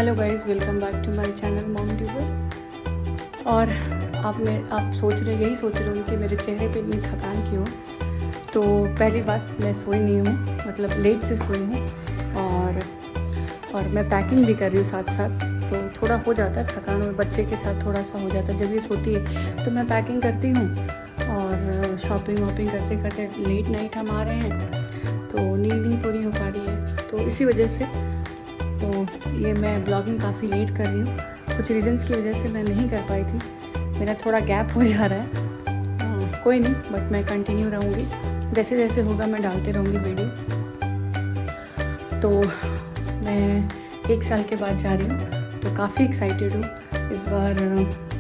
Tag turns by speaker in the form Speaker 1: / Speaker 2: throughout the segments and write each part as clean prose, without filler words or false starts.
Speaker 1: Hello guys, welcome back to my channel mom tuber. और आप यही सोच रहे होंगे कि मेरे चेहरे पे इतनी थकान क्यों। तो पहली बात, मैं सोई नहीं हूँ, मतलब लेट से सोई हूँ और मैं पैकिंग भी कर रही हूँ साथ साथ, तो थोड़ा हो जाता है थकान और बच्चे के साथ थोड़ा सा हो जाता है। जब ये सोती है तो मैं पैकिंग करती हूँ और शॉपिंग वॉपिंग करते करते लेट नाइट हम आ रहे हैं, तो नींद नहीं पूरी हो पा रही है। तो इसी वजह से तो ये मैं ब्लॉगिंग काफ़ी लेट कर रही हूँ। कुछ रीज़न्स की वजह से मैं नहीं कर पाई थी, मेरा थोड़ा गैप हो जा रहा है। कोई नहीं, बस मैं कंटिन्यू रहूँगी, जैसे जैसे होगा मैं डालते रहूँगी वीडियो। तो मैं 1 साल के बाद जा रही हूँ, तो काफ़ी एक्साइटेड हूँ इस बार।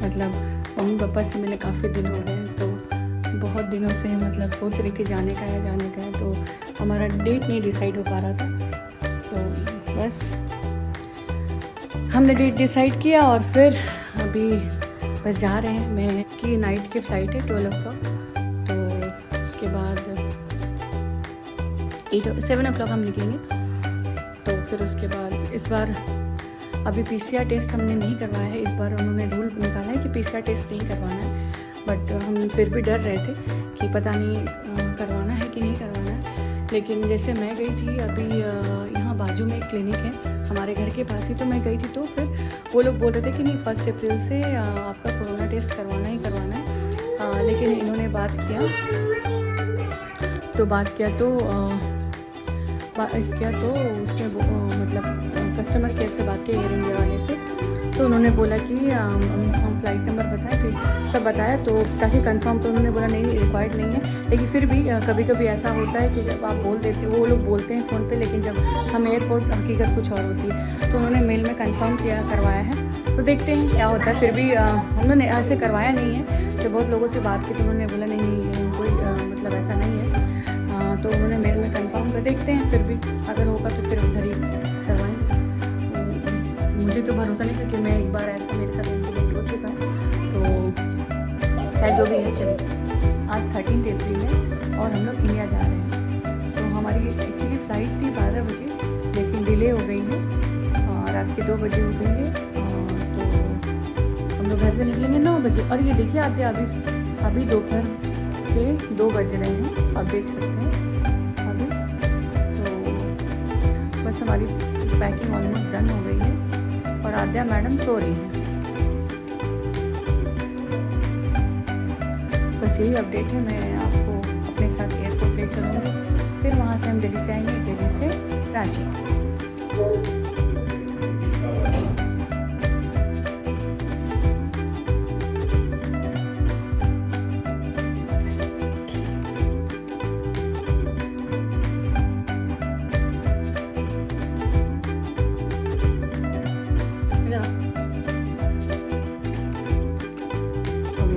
Speaker 1: मतलब मम्मी पापा से मिले काफ़ी दिन हो गए हैं, तो बहुत दिनों से मतलब सोच रही थी जाने का है, तो हमारा डेट नहीं डिसाइड हो पा रहा था। तो बस हमने डेट डिसाइड किया और फिर अभी बस जा रहे हैं। मैं की नाइट की फ़्लाइट है 12 o'clock, तो उसके बाद 7 o'clock हम निकलेंगे। तो फिर उसके बाद इस बार अभी PCR टेस्ट हमने नहीं करवाया है। इस बार उन्होंने रूल निकाला है कि PCR टेस्ट नहीं करवाना है, बट हम फिर भी डर रहे थे कि पता नहीं करवाना है कि नहीं करवाना है। लेकिन जैसे मैं गई थी अभी, यहाँ बाजू में एक क्लिनिक है हमारे घर के पास ही, तो मैं गई थी, तो फिर वो लोग बोल रहे थे कि नहीं 1 अप्रैल से आपका कोरोना टेस्ट करवाना ही करवाना है। लेकिन इन्होंने बात किया तो उसमें मतलब कस्टमर केयर से बात की, एयर इंडिया वाले से, तो उन्होंने बोला कि हम फ्लाइट नंबर बताएं, फिर सब बताया, तो ताकि कंफर्म। तो उन्होंने बोला नहीं, रिक्वायर्ड नहीं है। लेकिन फिर भी कभी कभी ऐसा होता है कि जब आप बोल देते, वो लोग बोलते हैं फ़ोन पे, लेकिन जब हम एयरपोर्ट हकीकत कुछ और होती है। तो उन्होंने मेल में कंफर्म करवाया है, तो देखते हैं क्या होता है। फिर भी उन्होंने ऐसे करवाया नहीं है। जब बहुत लोगों से बात की तो उन्होंने बोला नहीं कोई मतलब ऐसा नहीं है। तो उन्होंने मेल में कंफर्म कर, देखते हैं फिर भी अगर होगा तो फिर उधर ही करवाएंगे। मुझे तो भरोसा नहीं, क्योंकि मैं एक बार ऐसा मेरे साथ इंसिडेंट हो चुका है। तो खैर जो भी है चलिए। आज 13 अप्रैल है और हम लोग इंडिया जा रहे हैं। तो हमारी एक्चुअली फ़्लाइट थी 12 बजे, लेकिन डिले हो गई है, रात के 2 बजे हो गई है। तो हम लोग घर से निकलेंगे 9 बजे। और ये देखिए आप अभी दोपहर के 2 बज रहे हैं, आप देख सकते हैं अभी। तो बस हमारी पैकिंग ऑलमोस्ट डन हो गई है और आद्या मैडम सो रही हैं। बस यही अपडेट है। मैं आपको अपने साथ एयरपोर्ट ले चलूँगी, फिर वहाँ से हम दिल्ली जाएंगे, दिल्ली से रांची।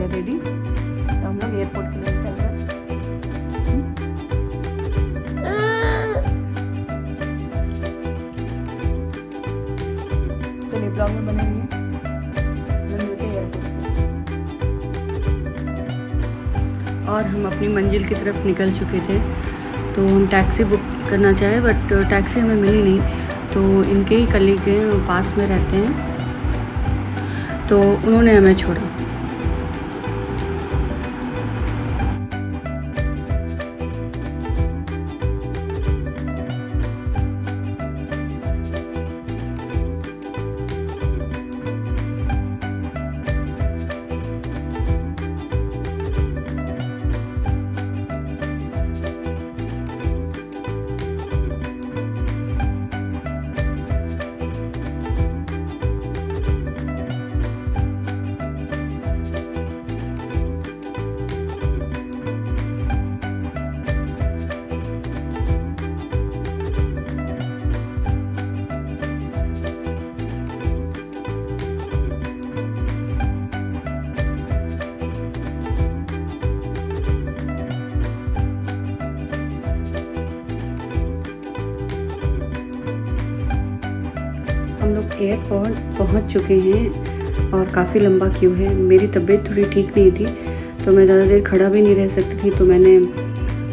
Speaker 1: रेडी, तो हम लोग एयरपोर्ट के लिए निकल रहे हैं। चलिए ब्लॉग में बने रहिए, मिलते हैं एयरपोर्ट पे। और हम अपनी मंजिल की तरफ निकल चुके थे। तो हम टैक्सी बुक करना चाहे, बट टैक्सी हमें मिली नहीं। तो इनके ही कलीग के पास में रहते हैं, तो उन्होंने हमें छोड़ा। हम लोग एयरपोर्ट पहुंच चुके हैं और काफ़ी लंबा क्यू है। मेरी तबीयत थोड़ी ठीक नहीं थी, तो मैं ज़्यादा देर खड़ा भी नहीं रह सकती थी, तो मैंने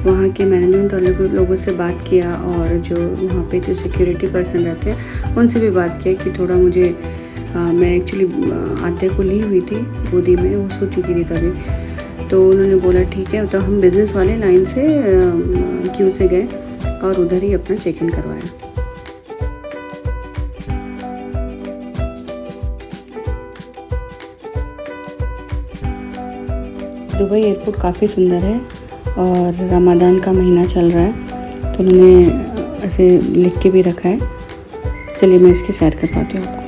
Speaker 1: वहाँ के मैनेजमेंट वाले लोगों से बात किया और जो वहाँ पे जो सिक्योरिटी पर्सन रहते हैं उनसे भी बात किया कि थोड़ा मुझे मैं एक्चुअली आद्या को ली हुई थी गोदी में, वो सो चुकी थी तभी। तो उन्होंने बोला ठीक है। तो हम बिज़नेस वाले लाइन से क्यू से गए और उधर ही अपना चेक इन करवाया। दुबई एयरपोर्ट काफ़ी सुंदर है और रमज़ान का महीना चल रहा है तो उन्होंने ऐसे लिख के भी रखा है। चलिए मैं इसकी सैर करवाती हूँ आपको।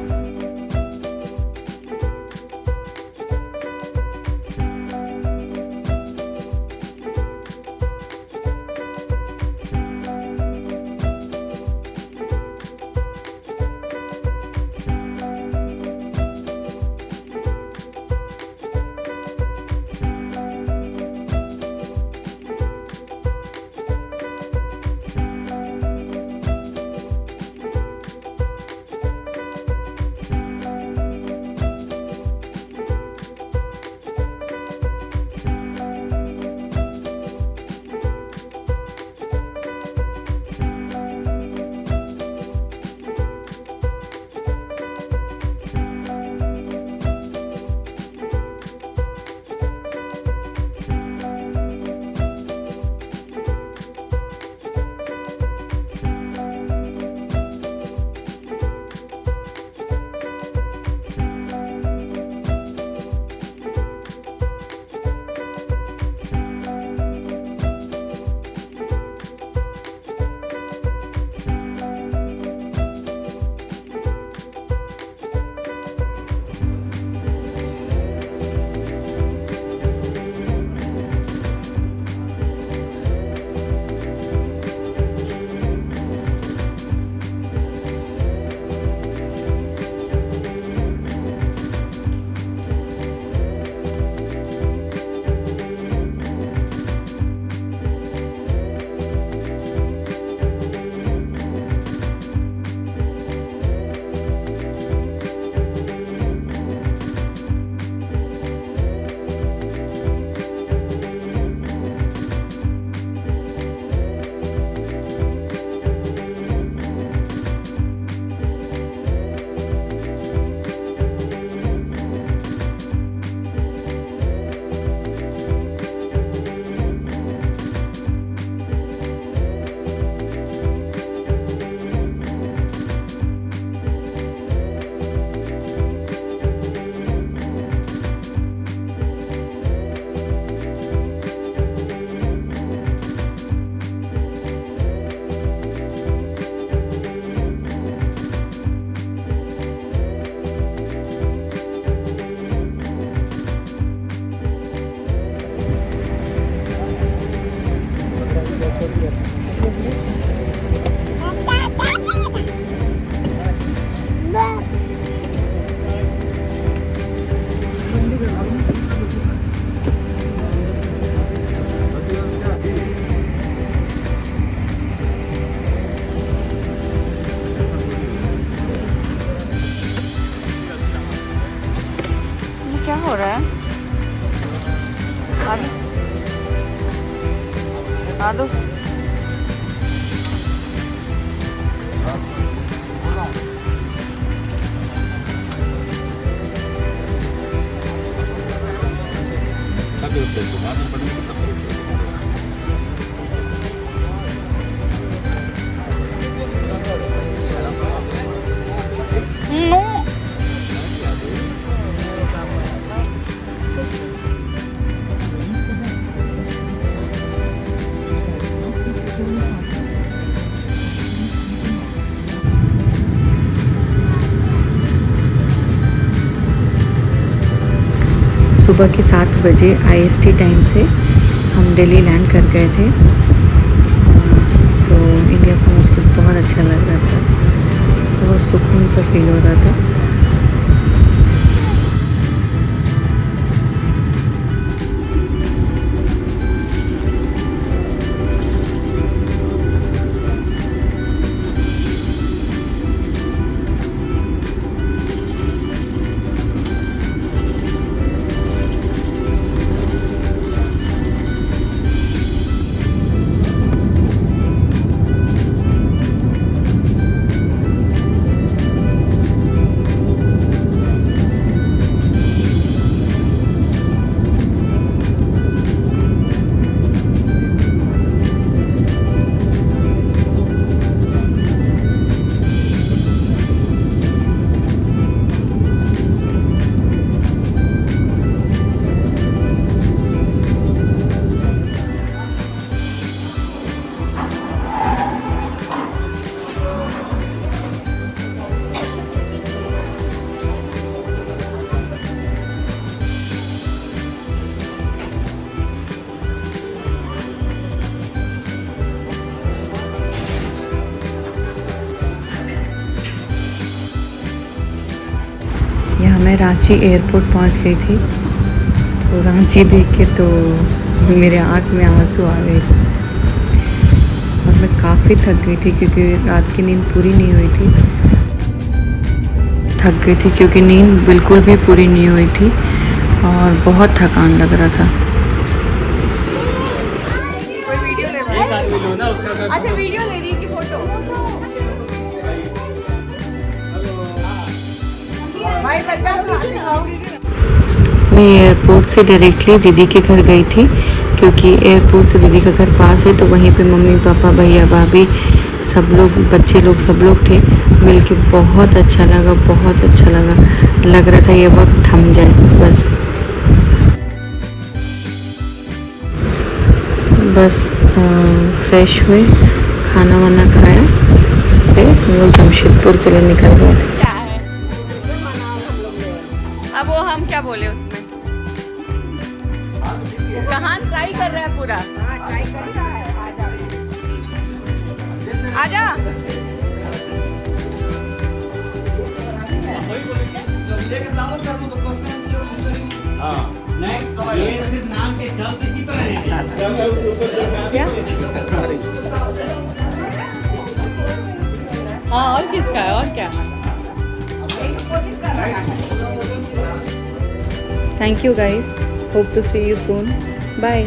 Speaker 1: क्या हो रहा है? आदू सुबह के 7 बजे IST टाइम से हम दिल्ली लैंड कर गए थे। तो इंडिया को मुझे बहुत अच्छा लग रहा था, बहुत सुकून सा फील हो रहा था। मैं रांची एयरपोर्ट पहुंच गई थी। तो रांची देख के तो मेरे आँख में आंसू आ गए थे और मैं काफ़ी थक गई थी क्योंकि रात की नींद पूरी नहीं हुई थी। थक गई थी क्योंकि नींद बिल्कुल भी पूरी नहीं हुई थी और बहुत थकान लग रहा था।
Speaker 2: अच्छा वीडियो ले रही कि फोटो? भाई बच्चा दिखाओ।
Speaker 1: मैं एयरपोर्ट से डायरेक्टली दीदी के घर गई थी क्योंकि एयरपोर्ट से दीदी का घर पास है। तो वहीं पे मम्मी पापा भैया भाभी सब लोग बच्चे लोग सब लोग थे। मिलके बहुत अच्छा लगा, बहुत अच्छा लगा। लग रहा था ये वक्त थम जाए बस फ्रेश हुए, खाना वाना खाया, फिर हम लोग जमशेदपुर के लिए निकल गए थे।
Speaker 2: क्या है अब वो हम क्या बोले उसमें? कहाँ ट्राई कर रहा है पूरा? आजा। क्या? हाँ और किसका है और क्या?
Speaker 1: Thank you guys. Hope to see you soon. Bye.